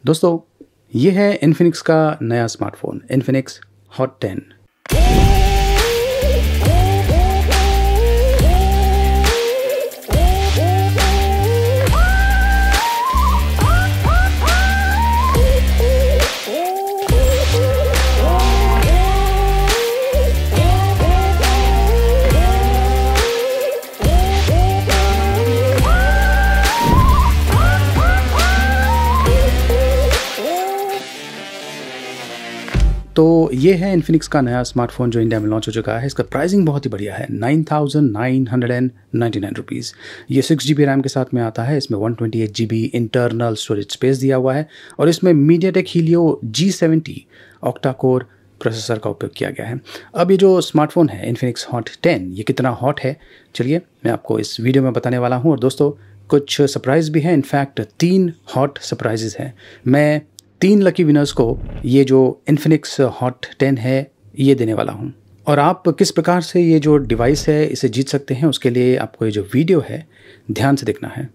दोस्तों ये है इन्फिनिक्स का नया स्मार्टफोन इन्फिनिक्स हॉट 10। तो ये है इन्फिनिक्स का नया स्मार्टफोन जो इंडिया में लॉन्च हो चुका है। इसका प्राइसिंग बहुत ही बढ़िया है, 9999 रुपीज़। ये 6GB रैम के साथ में आता है। इसमें 128GB इंटरनल स्टोरेज स्पेस दिया हुआ है और इसमें MediaTek Helio G70 octa core processor का उपयोग किया गया है। अब ये जो स्मार्टफोन है इन्फिनिक्स हॉट 10, ये कितना हॉट है चलिए मैं आपको इस वीडियो में बताने वाला हूँ। और दोस्तों कुछ सरप्राइज़ भी हैं, इनफैक्ट 3 हॉट सरप्राइजेज़ हैं। मैं 3 लकी विनर्स को ये जो इन्फिनिक्स हॉट 10 है ये देने वाला हूँ। और आप किस प्रकार से ये जो डिवाइस है इसे जीत सकते हैं उसके लिए आपको ये जो वीडियो है ध्यान से देखना है,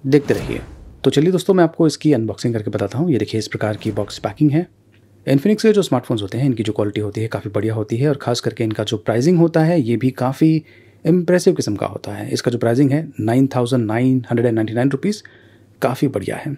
देखते रहिए। तो चलिए दोस्तों मैं आपको इसकी अनबॉक्सिंग करके बताता हूँ। ये देखिए इस प्रकार की बॉक्स पैकिंग है। इन्फिनिक्स के जो स्मार्टफोन्स होते हैं इनकी जो क्वालिटी होती है काफ़ी बढ़िया होती है और ख़ास करके इनका जो प्राइसिंग होता है ये भी काफ़ी इम्प्रेसिव किस्म का होता है। इसका जो प्राइसिंग है 9999 रुपीज़, काफ़ी बढ़िया है।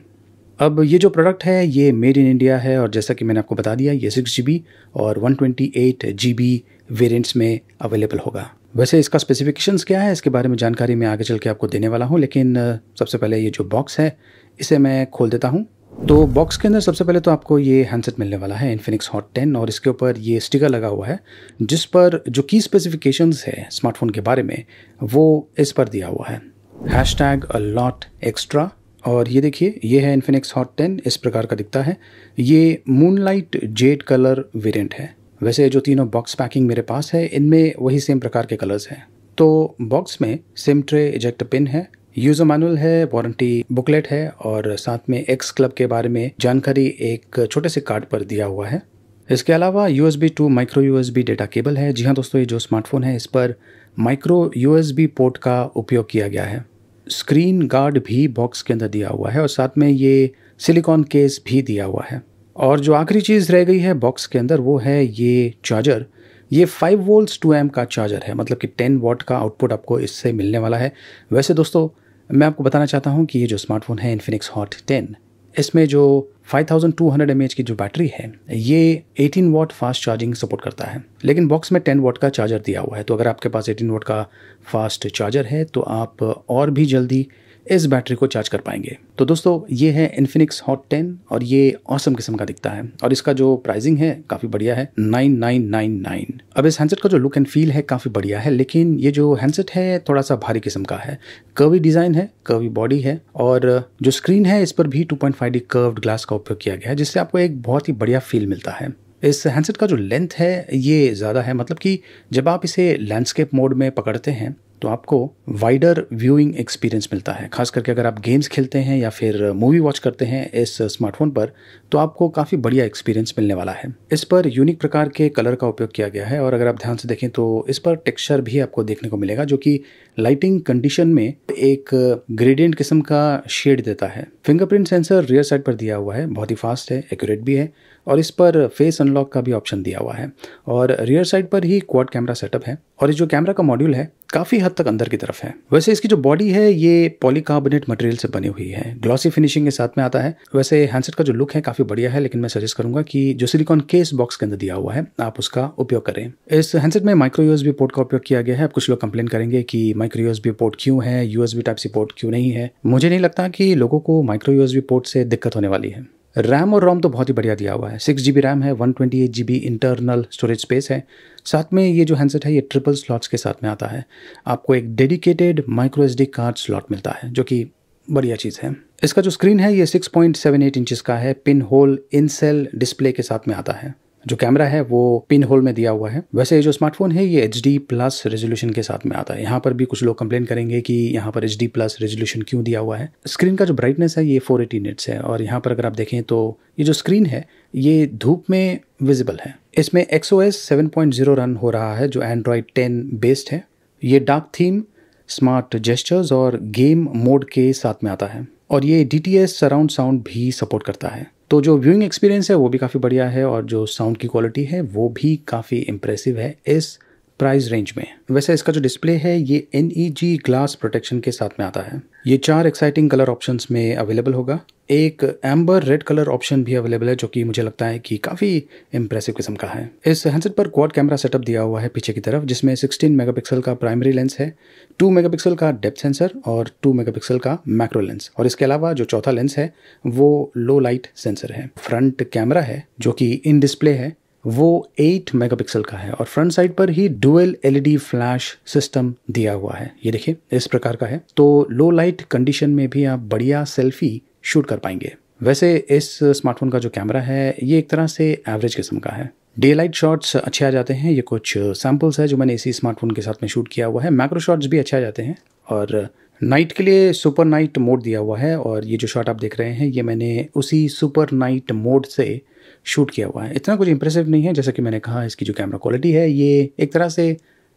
अब ये जो प्रोडक्ट है ये मेड इन इंडिया है और जैसा कि मैंने आपको बता दिया ये 6GB और 128GB वेरिएंट्स में अवेलेबल होगा। वैसे इसका स्पेसिफिकेशंस क्या है इसके बारे में जानकारी मैं आगे चल के आपको देने वाला हूँ, लेकिन सबसे पहले ये जो बॉक्स है इसे मैं खोल देता हूँ। तो बॉक्स के अंदर सबसे पहले तो आपको ये हैंडसेट मिलने वाला है इन्फिनिक्स हॉट 10 और इसके ऊपर ये स्टिकर लगा हुआ है जिस पर जो की स्पेसिफिकेशंस है स्मार्टफोन के बारे में वो इस पर दिया हुआ है, #alotextra। और ये देखिए ये है इन्फिनिक्स हॉट 10, इस प्रकार का दिखता है। ये मूनलाइट जेड कलर वेरिएंट है। वैसे जो तीनों बॉक्स पैकिंग मेरे पास है इनमें वही सेम प्रकार के कलर्स हैं। तो बॉक्स में सिम ट्रे, इजेक्टर पिन है, यूज़र मैनुअल है, वारंटी बुकलेट है और साथ में एक्स क्लब के बारे में जानकारी एक छोटे से कार्ड पर दिया हुआ है। इसके अलावा USB to micro USB data cable है। जी हाँ दोस्तों ये जो स्मार्टफोन है इस पर माइक्रो USB पोर्ट का उपयोग किया गया है। स्क्रीन गार्ड भी बॉक्स के अंदर दिया हुआ है और साथ में ये सिलिकॉन केस भी दिया हुआ है। और जो आखिरी चीज़ रह गई है बॉक्स के अंदर वो है ये चार्जर। ये 5 वोल्ट्स 2 एम्प का चार्जर है, मतलब कि 10 वाट का आउटपुट आपको इससे मिलने वाला है। वैसे दोस्तों मैं आपको बताना चाहता हूँ कि ये जो स्मार्टफोन है इन्फिनिक्स हॉट 10 इसमें जो 5200 mAh की जो बैटरी है ये 18 वाट फास्ट चार्जिंग सपोर्ट करता है, लेकिन बॉक्स में 10 वाट का चार्जर दिया हुआ है। तो अगर आपके पास 18 वाट का फास्ट चार्जर है तो आप और भी जल्दी इस बैटरी को चार्ज कर पाएंगे। तो दोस्तों ये है इन्फिनिक्स हॉट 10 और ये ऑसम किस्म का दिखता है और इसका जो प्राइसिंग है काफ़ी बढ़िया है, 9999। अब इस हैंडसेट का जो लुक एंड फील है काफ़ी बढ़िया है, लेकिन ये जो हैंडसेट है थोड़ा सा भारी किस्म का है। कर्वी डिज़ाइन है, कर्वी बॉडी है और जो स्क्रीन है इस पर भी 2.5D कर्व्ड ग्लास का उपयोग किया गया है जिससे आपको एक बहुत ही बढ़िया फील मिलता है। इस हैंडसेट का जो लेंथ है ये ज़्यादा है, मतलब कि जब आप इसे लैंडस्केप मोड में पकड़ते हैं तो आपको वाइडर व्यूइंग एक्सपीरियंस मिलता है। खास करके अगर आप गेम्स खेलते हैं या फिर मूवी वॉच करते हैं इस स्मार्टफोन पर तो आपको काफ़ी बढ़िया एक्सपीरियंस मिलने वाला है। इस पर यूनिक प्रकार के कलर का उपयोग किया गया है और अगर आप ध्यान से देखें तो इस पर टेक्सचर भी आपको देखने को मिलेगा जो कि लाइटिंग कंडीशन में एक ग्रेडियंट किस्म का शेड देता है। फिंगरप्रिंट सेंसर रियर साइड पर दिया हुआ है, बहुत ही फास्ट है, एक्यूरेट भी है और इस पर फेस अनलॉक का भी ऑप्शन दिया हुआ है और रियर साइड पर ही क्वाड कैमरा सेटअप है और ये जो कैमरा का मॉड्यूल है काफ़ी हद तक अंदर की तरफ है। वैसे इसकी जो बॉडी है ये पॉलीकार्बोनेट मटेरियल से बनी हुई है, ग्लॉसी फिनिशिंग के साथ में आता है। वैसे हैंडसेट का जो लुक है काफ़ी बढ़िया है, लेकिन मैं सजेस्ट करूंगा कि जो सिलिकॉन केस बॉक्स के अंदर दिया हुआ है आप उसका उपयोग करें। इस हैंडसेट में माइक्रो USB पोर्ट का उपयोग किया गया है। अब कुछ लोग कंप्लेन करेंगे कि माइक्रो USB पोर्ट क्यों है, USB Type-C पोर्ट क्यों नहीं है। मुझे नहीं लगता कि लोगों को माइक्रो USB पोर्ट से दिक्कत होने वाली है। रैम और रोम तो बहुत ही बढ़िया दिया हुआ है। 6GB रैम है, 128GB इंटरनल स्टोरेज स्पेस है। साथ में ये जो हैंडसेट है ये ट्रिपल स्लॉट्स के साथ में आता है। आपको एक dedicated micro SD card slot मिलता है जो कि बढ़िया चीज़ है। इसका जो स्क्रीन है ये 6.78 इंचेस का है, पिन होल इन सेल डिस्प्ले के साथ में आता है। जो कैमरा है वो पिन होल में दिया हुआ है। वैसे ये जो स्मार्टफोन है ये HD+ रेजोल्यूशन के साथ में आता है। यहाँ पर भी कुछ लोग कंप्लेन करेंगे कि यहाँ पर HD+ रेजोल्यूशन क्यों दिया हुआ है। स्क्रीन का जो ब्राइटनेस है ये 480 निट्स है और यहाँ पर अगर आप देखें तो ये जो स्क्रीन है ये धूप में विजिबल है। इसमें XOS 7.0 रन हो रहा है जो Android 10 बेस्ड है। ये डार्क थीम, स्मार्ट जेस्चर्स और गेम मोड के साथ में आता है। और ये DTS सराउंड साउंड भी सपोर्ट करता है। तो जो व्यूइंग एक्सपीरियंस है वो भी काफ़ी बढ़िया है और जो साउंड की क्वालिटी है वो भी काफ़ी इम्प्रेसिव है इस प्राइस रेंज में। वैसे इसका जो डिस्प्ले है ये NEG ग्लास प्रोटेक्शन के साथ में आता है। ये 4 एक्साइटिंग कलर ऑप्शंस में अवेलेबल होगा। एक एम्बर रेड कलर ऑप्शन भी अवेलेबल है जो कि मुझे लगता है कि काफ़ी इंप्रेसिव किस्म का है। इस हैंडसेट पर क्वाड कैमरा सेटअप दिया हुआ है पीछे की तरफ, जिसमें 16 मेगापिक्सल का प्राइमरी लेंस है, 2 मेगापिक्सल का डेप्थ सेंसर और 2 मेगापिक्सल का मैक्रो लेंस, और इसके अलावा जो चौथा लेंस है वो लो लाइट सेंसर है। फ्रंट कैमरा है जो कि इन डिस्प्ले है वो 8 मेगापिक्सल का है और फ्रंट साइड पर ही डुअल LED फ्लैश सिस्टम दिया हुआ है। ये देखिए इस प्रकार का है, तो लो लाइट कंडीशन में भी आप बढ़िया सेल्फी शूट कर पाएंगे। वैसे इस स्मार्टफोन का जो कैमरा है ये एक तरह से एवरेज किस्म का है। डे लाइट शॉट्स अच्छे आ जाते हैं। ये कुछ सैम्पल्स है जो मैंने इसी स्मार्टफोन के साथ में शूट किया हुआ है। मैक्रो शॉट्स भी अच्छे आ जाते हैं और नाइट के लिए सुपर नाइट मोड दिया हुआ है और ये जो शॉट आप देख रहे हैं ये मैंने उसी सुपर नाइट मोड से शूट किया हुआ है। इतना कुछ इंप्रेसिव नहीं है, जैसा कि मैंने कहा इसकी जो कैमरा क्वालिटी है ये एक तरह से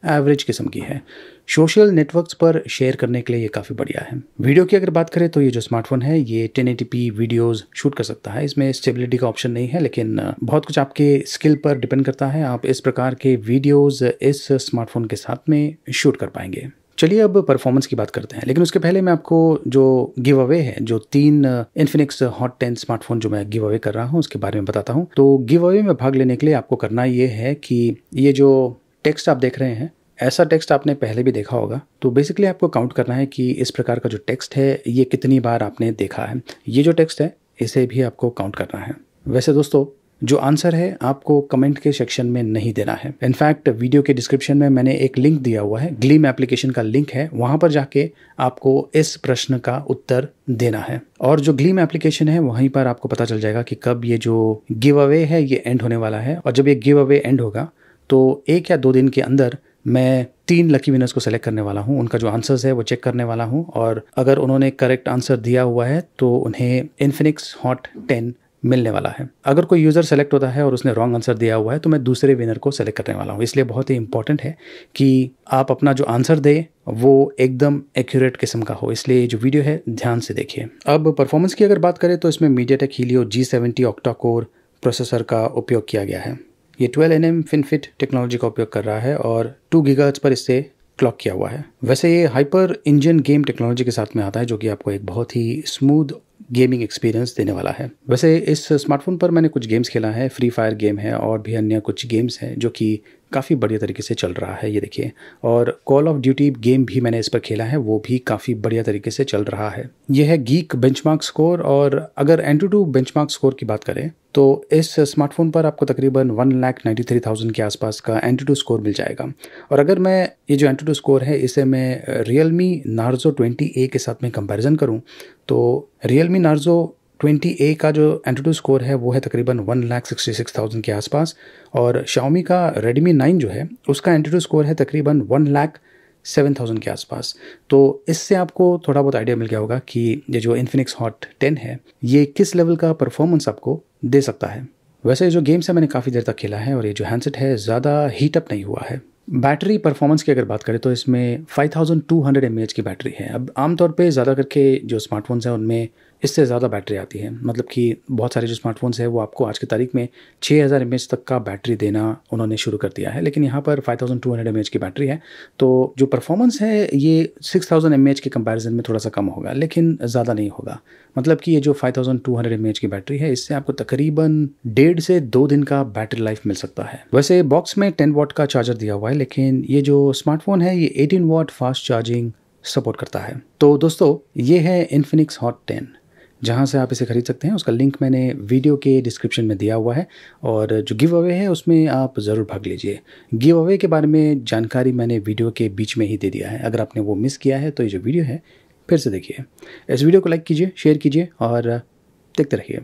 एवरेज किस्म की है। सोशल नेटवर्क्स पर शेयर करने के लिए ये काफ़ी बढ़िया है। वीडियो की अगर बात करें तो ये जो स्मार्टफोन है ये 1080p वीडियोस शूट कर सकता है। इसमें स्टेबिलिटी का ऑप्शन नहीं है, लेकिन बहुत कुछ आपके स्किल पर डिपेंड करता है। आप इस प्रकार के वीडियोस इस स्मार्टफोन के साथ में शूट कर पाएंगे। चलिए अब परफॉर्मेंस की बात करते हैं, लेकिन उसके पहले मैं आपको जो गिव अवे है, जो 3 इन्फिनिक्स हॉट 10 स्मार्टफोन जो मैं गिव अवे कर रहा हूँ उसके बारे में बताता हूँ। तो गिव अवे में भाग लेने के लिए आपको करना ये है कि ये जो टेक्स्ट आप देख रहे हैं ऐसा टेक्स्ट आपने पहले भी देखा होगा। तो बेसिकली आपको काउंट करना है कि इस प्रकार का जो टेक्स्ट है ये कितनी बार आपने देखा है। ये जो टेक्स्ट है इसे भी आपको काउंट करना है। वैसे दोस्तों जो आंसर है आपको कमेंट के सेक्शन में नहीं देना है। इनफैक्ट वीडियो के डिस्क्रिप्शन में मैंने एक लिंक दिया हुआ है, ग्लीम एप्लीकेशन का लिंक है, वहां पर जाके आपको इस प्रश्न का उत्तर देना है। और जो ग्लीम एप्लीकेशन है वहीं पर आपको पता चल जाएगा कि कब ये जो गिव अवे है ये एंड होने वाला है। और जब ये गिव अवे एंड होगा तो 1 या 2 दिन के अंदर मैं 3 लकी विनर्स को सेलेक्ट करने वाला हूं। उनका जो आंसर्स है वो चेक करने वाला हूं और अगर उन्होंने करेक्ट आंसर दिया हुआ है तो उन्हें इन्फिनिक्स हॉट 10 मिलने वाला है। अगर कोई यूज़र सेलेक्ट होता है और उसने रॉन्ग आंसर दिया हुआ है तो मैं दूसरे विनर को सेलेक्ट करने वाला हूँ। इसलिए बहुत ही इंपॉर्टेंट है कि आप अपना जो आंसर दें वो एकदम एक्यूरेट किस्म का हो, इसलिए जो वीडियो है ध्यान से देखिए। अब परफॉर्मेंस की अगर बात करें तो इसमें MediaTek Helio G70 octa core processor का उपयोग किया गया है। ये 12nm FinFET टेक्नोलॉजी का उपयोग कर रहा है और 2 GHz पर इससे क्लॉक किया हुआ है। वैसे ये हाइपर इंजन गेम टेक्नोलॉजी के साथ में आता है जो कि आपको एक बहुत ही स्मूथ गेमिंग एक्सपीरियंस देने वाला है। वैसे इस स्मार्टफोन पर मैंने कुछ गेम्स खेला है, फ्री फायर गेम है और भी अन्य कुछ गेम्स हैं जो कि काफ़ी बढ़िया तरीके से चल रहा है, ये देखिए। और कॉल ऑफ ड्यूटी गेम भी मैंने इस पर खेला है, वो भी काफ़ी बढ़िया तरीके से चल रहा है। यह है गीक बेंचमार्क स्कोर और अगर एंटूटू बेंचमार्क स्कोर की बात करें तो इस स्मार्टफोन पर आपको तकरीबन 1,93,000 के आसपास का एंटूटू स्कोर मिल जाएगा। और अगर मैं ये जो एंटूटू स्कोर है इसे मैं Realme Narzo 20A के साथ में कंपैरिजन करूं तो Realme Narzo 20A का जो एंटूटू स्कोर है वो है तकरीबन 1,66,000 के आसपास और Xiaomi का Redmi 9 जो है उसका एंटूटू स्कोर है तकरीबन 1,07,000 के आसपास। तो इससे आपको थोड़ा बहुत आइडिया मिल गया होगा कि ये जो इन्फिनिक्स हॉट 10 है ये किस लेवल का परफॉर्मेंस आपको दे सकता है। वैसे जो गेम्स है मैंने काफ़ी देर तक खेला है और ये जो हैंडसेट है ज़्यादा हीटअप नहीं हुआ है। बैटरी परफॉर्मेंस की अगर बात करें तो इसमें 5200 mAh की बैटरी है। अब आमतौर पे ज़्यादा करके जो स्मार्टफोन्स हैं उनमें इससे ज़्यादा बैटरी आती है, मतलब कि बहुत सारे जो स्मार्टफोन्स हैं वो आपको आज की तारीख में 6000 mAh तक का बैटरी देना उन्होंने शुरू कर दिया है, लेकिन यहाँ पर 5200 mAh की बैटरी है। तो जो परफॉर्मेंस है ये 6000 mAh के कंपैरिजन में थोड़ा सा कम होगा, लेकिन ज़्यादा नहीं होगा। मतलब कि ये जो 5200 mAh की बैटरी है इससे आपको तकरीबन 1.5 से 2 दिन का बैटरी लाइफ मिल सकता है। वैसे बॉक्स में 10 वाट का चार्जर दिया हुआ है, लेकिन ये जो स्मार्टफोन है ये 18 वाट फास्ट चार्जिंग सपोर्ट करता है। तो दोस्तों ये है इन्फिनिक्स हॉट 10, जहाँ से आप इसे खरीद सकते हैं उसका लिंक मैंने वीडियो के डिस्क्रिप्शन में दिया हुआ है और जो गिव अवे है उसमें आप ज़रूर भाग लीजिए। गिव अवे के बारे में जानकारी मैंने वीडियो के बीच में ही दे दिया है, अगर आपने वो मिस किया है तो ये जो वीडियो है फिर से देखिए। इस वीडियो को लाइक कीजिए, शेयर कीजिए और देखते रहिए।